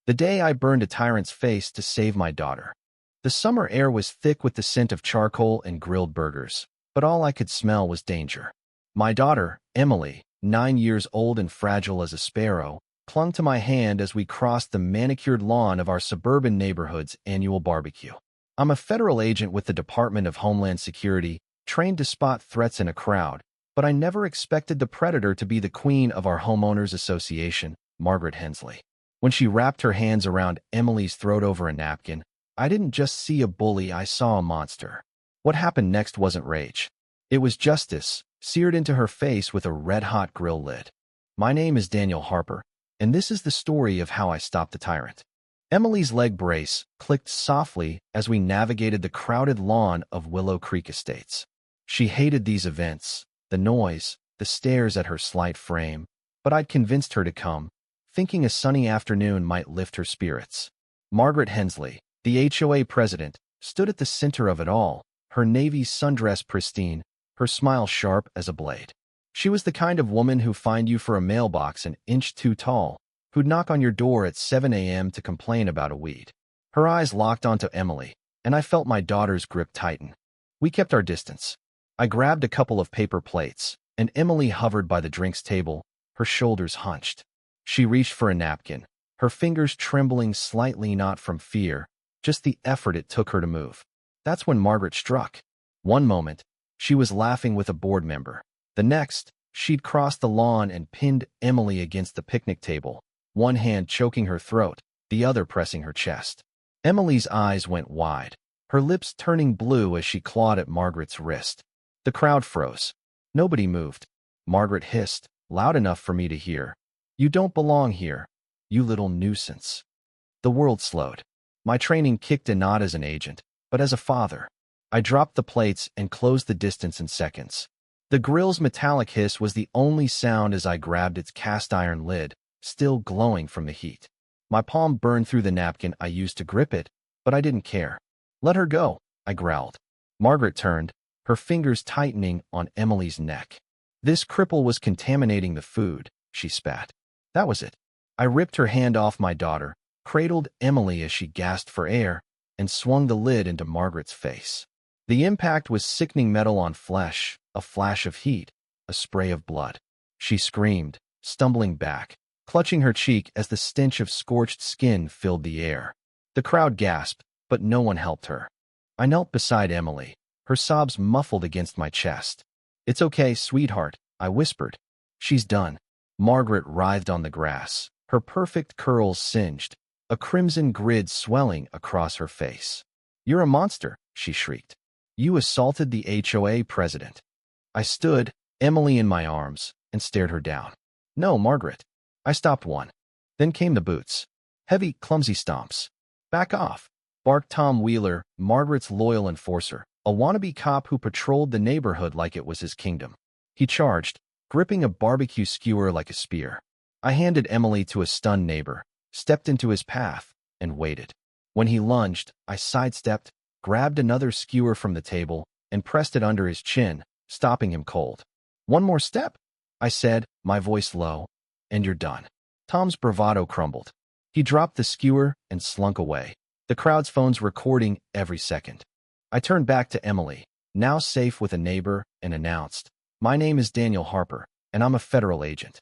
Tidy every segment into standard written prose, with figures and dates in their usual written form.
The day I burned a tyrant's face to save my daughter. The summer air was thick with the scent of charcoal and grilled burgers, but all I could smell was danger. My daughter, Emily, 9 years old and fragile as a sparrow, clung to my hand as we crossed the manicured lawn of our suburban neighborhood's annual barbecue. I'm a federal agent with the Department of Homeland Security, trained to spot threats in a crowd, but I never expected the predator to be the queen of our homeowners association, Margaret Hensley. When she wrapped her hands around Emily's throat over a napkin, I didn't just see a bully, I saw a monster. What happened next wasn't rage. It was justice, seared into her face with a red-hot grill lid. My name is Daniel Harper, and this is the story of how I stopped the tyrant. Emily's leg brace clicked softly as we navigated the crowded lawn of Willow Creek Estates. She hated these events, the noise, the stares at her slight frame, but I'd convinced her to come, thinking a sunny afternoon might lift her spirits. Margaret Hensley, the HOA president, stood at the center of it all, her navy sundress pristine, her smile sharp as a blade. She was the kind of woman who'd find you for a mailbox an inch too tall, who'd knock on your door at 7 a.m. to complain about a weed. Her eyes locked onto Emily, and I felt my daughter's grip tighten. We kept our distance. I grabbed a couple of paper plates, and Emily hovered by the drinks table, her shoulders hunched. She reached for a napkin, her fingers trembling slightly, not from fear, just the effort it took her to move. That's when Margaret struck. One moment, she was laughing with a board member. The next, she'd crossed the lawn and pinned Emily against the picnic table, one hand choking her throat, the other pressing her chest. Emily's eyes went wide, her lips turning blue as she clawed at Margaret's wrist. The crowd froze. Nobody moved. Margaret hissed, loud enough for me to hear, "You don't belong here, you little nuisance." The world slowed. My training kicked in not as an agent, but as a father. I dropped the plates and closed the distance in seconds. The grill's metallic hiss was the only sound as I grabbed its cast-iron lid, still glowing from the heat. My palm burned through the napkin I used to grip it, but I didn't care. "Let her go," I growled. Margaret turned, her fingers tightening on Emily's neck. "This cripple was contaminating the food," she spat. That was it. I ripped her hand off my daughter, cradled Emily as she gasped for air, and swung the lid into Margaret's face. The impact was sickening metal on flesh, a flash of heat, a spray of blood. She screamed, stumbling back, clutching her cheek as the stench of scorched skin filled the air. The crowd gasped, but no one helped her. I knelt beside Emily, her sobs muffled against my chest. "It's okay, sweetheart," I whispered. "She's done." Margaret writhed on the grass, her perfect curls singed, a crimson grid swelling across her face. "You're a monster," she shrieked. "You assaulted the HOA president." I stood, Emily in my arms, and stared her down. "No, Margaret." I stopped one. Then came the boots. Heavy, clumsy stomps. "Back off," barked Tom Wheeler, Margaret's loyal enforcer, a wannabe cop who patrolled the neighborhood like it was his kingdom. He charged, gripping a barbecue skewer like a spear. I handed Emily to a stunned neighbor, stepped into his path, and waited. When he lunged, I sidestepped, grabbed another skewer from the table, and pressed it under his chin, stopping him cold. "One more step," I said, my voice low, "and you're done." Tom's bravado crumbled. He dropped the skewer and slunk away, the crowd's phones recording every second. I turned back to Emily, now safe with a neighbor, and announced, "My name is Daniel Harper, and I'm a federal agent."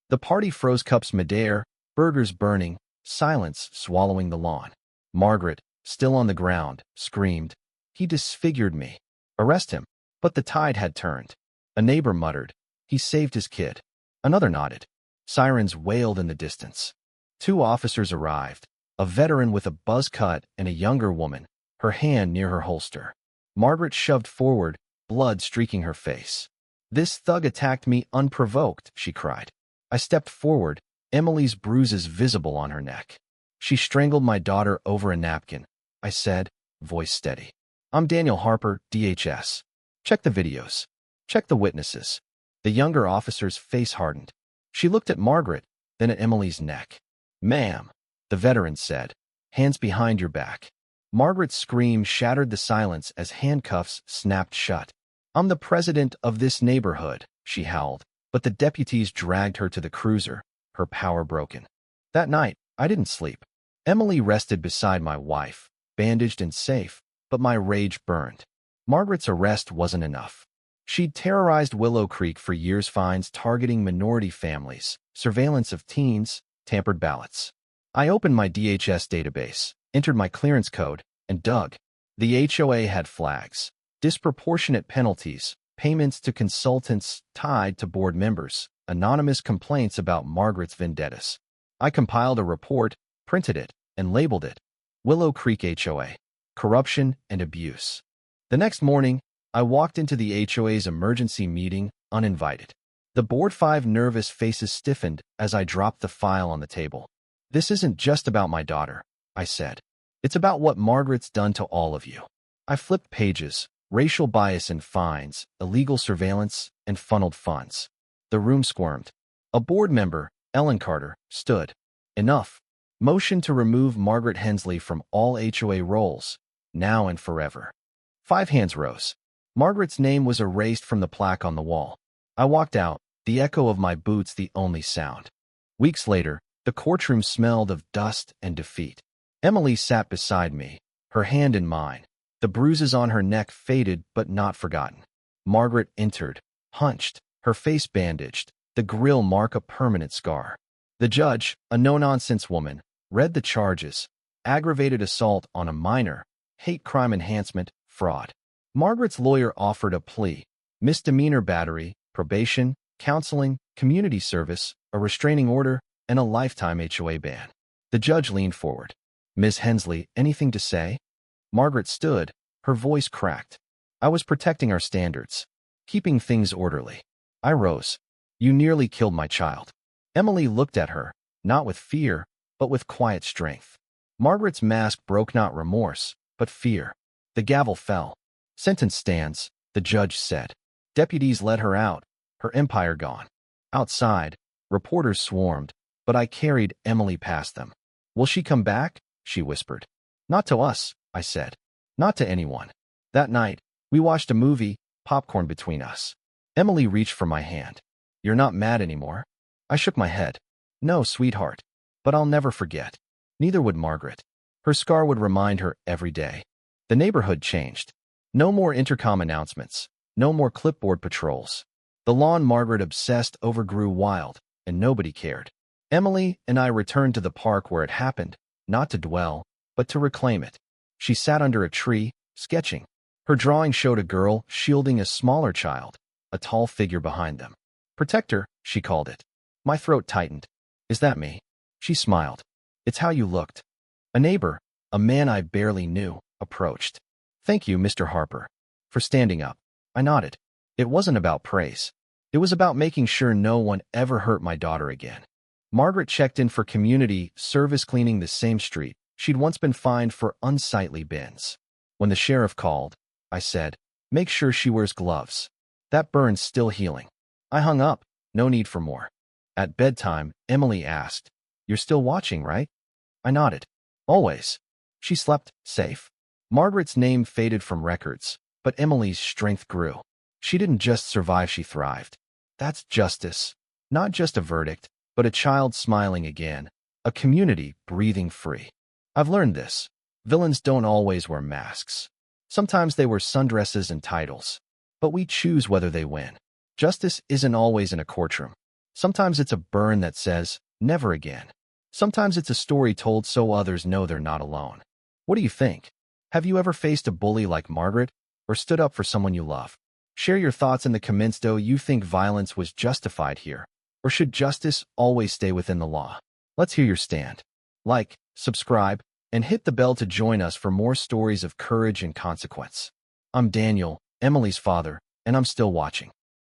The party froze, cups midair, burgers burning, silence swallowing the lawn. Margaret, still on the ground, screamed, "He disfigured me. Arrest him." But the tide had turned. A neighbor muttered, "He saved his kid." Another nodded. Sirens wailed in the distance. 2 officers arrived, a veteran with a buzz cut and a younger woman, her hand near her holster. Margaret shoved forward, blood streaking her face. "This thug attacked me unprovoked," she cried. I stepped forward, Emily's bruises visible on her neck. "She strangled my daughter over a napkin," I said, voice steady. "I'm Daniel Harper, DHS. Check the videos. Check the witnesses." The younger officer's face hardened. She looked at Margaret, then at Emily's neck. "Ma'am," the veteran said, "hands behind your back." Margaret's scream shattered the silence as handcuffs snapped shut. "I'm the president of this neighborhood," she howled, but the deputies dragged her to the cruiser, her power broken. That night, I didn't sleep. Emily rested beside my wife, bandaged and safe, but my rage burned. Margaret's arrest wasn't enough. She'd terrorized Willow Creek for years, fines targeting minority families, surveillance of teens, tampered ballots. I opened my DHS database, entered my clearance code, and dug. The HOA had flags, disproportionate penalties, payments to consultants tied to board members, anonymous complaints about Margaret's vendettas. I compiled a report, printed it, and labeled it Willow Creek HOA, Corruption and Abuse. The next morning, I walked into the HOA's emergency meeting uninvited. The board 5 nervous faces stiffened as I dropped the file on the table. "This isn't just about my daughter," I said. "It's about what Margaret's done to all of you." I flipped pages, racial bias and fines, illegal surveillance, and funneled funds. The room squirmed. A board member, Ellen Carter, stood. "Enough. Motion to remove Margaret Hensley from all HOA roles, now and forever." 5 hands rose. Margaret's name was erased from the plaque on the wall. I walked out, the echo of my boots the only sound. Weeks later, the courtroom smelled of dust and defeat. Emily sat beside me, her hand in mine. The bruises on her neck faded but not forgotten. Margaret entered, hunched, her face bandaged, the grill mark a permanent scar. The judge, a no-nonsense woman, read the charges: aggravated assault on a minor, hate crime enhancement, fraud. Margaret's lawyer offered a plea: misdemeanor battery, probation, counseling, community service, a restraining order, and a lifetime HOA ban. The judge leaned forward. "Ms. Hensley, anything to say?" Margaret stood, her voice cracked. "I was protecting our standards, keeping things orderly." I rose. "You nearly killed my child." Emily looked at her, not with fear, but with quiet strength. Margaret's mask broke not remorse, but fear. The gavel fell. "Sentence stands," the judge said. Deputies led her out, her empire gone. Outside, reporters swarmed, but I carried Emily past them. "Will she come back?" she whispered. "Not to us," I said. "Not to anyone." That night, we watched a movie, popcorn between us. Emily reached for my hand. "You're not mad anymore?" I shook my head. "No, sweetheart. But I'll never forget." Neither would Margaret. Her scar would remind her every day. The neighborhood changed. No more intercom announcements. No more clipboard patrols. The lawn Margaret obsessed over grew wild, and nobody cared. Emily and I returned to the park where it happened, not to dwell, but to reclaim it. She sat under a tree, sketching. Her drawing showed a girl shielding a smaller child, a tall figure behind them. "Protector," she called it. My throat tightened. "Is that me?" She smiled. "It's how you looked." A neighbor, a man I barely knew, approached. "Thank you, Mr. Harper, for standing up." I nodded. It wasn't about praise. It was about making sure no one ever hurt my daughter again. Margaret checked in for community service cleaning the same street she'd once been fined for unsightly bins. When the sheriff called, I said, "Make sure she wears gloves. That burn's still healing." I hung up. No need for more. At bedtime, Emily asked, "You're still watching, right?" I nodded. "Always." She slept, safe. Margaret's name faded from records, but Emily's strength grew. She didn't just survive, she thrived. That's justice. Not just a verdict, but a child smiling again, a community breathing free. I've learned this. Villains don't always wear masks. Sometimes they wear sundresses and titles. But we choose whether they win. Justice isn't always in a courtroom. Sometimes it's a burn that says, "Never again." Sometimes it's a story told so others know they're not alone. What do you think? Have you ever faced a bully like Margaret, or stood up for someone you love? Share your thoughts in the comments. Do you think violence was justified here, or should justice always stay within the law? Let's hear your stand. Like, subscribe, and hit the bell to join us for more stories of courage and consequence. I'm Daniel, Emily's father, and I'm still watching.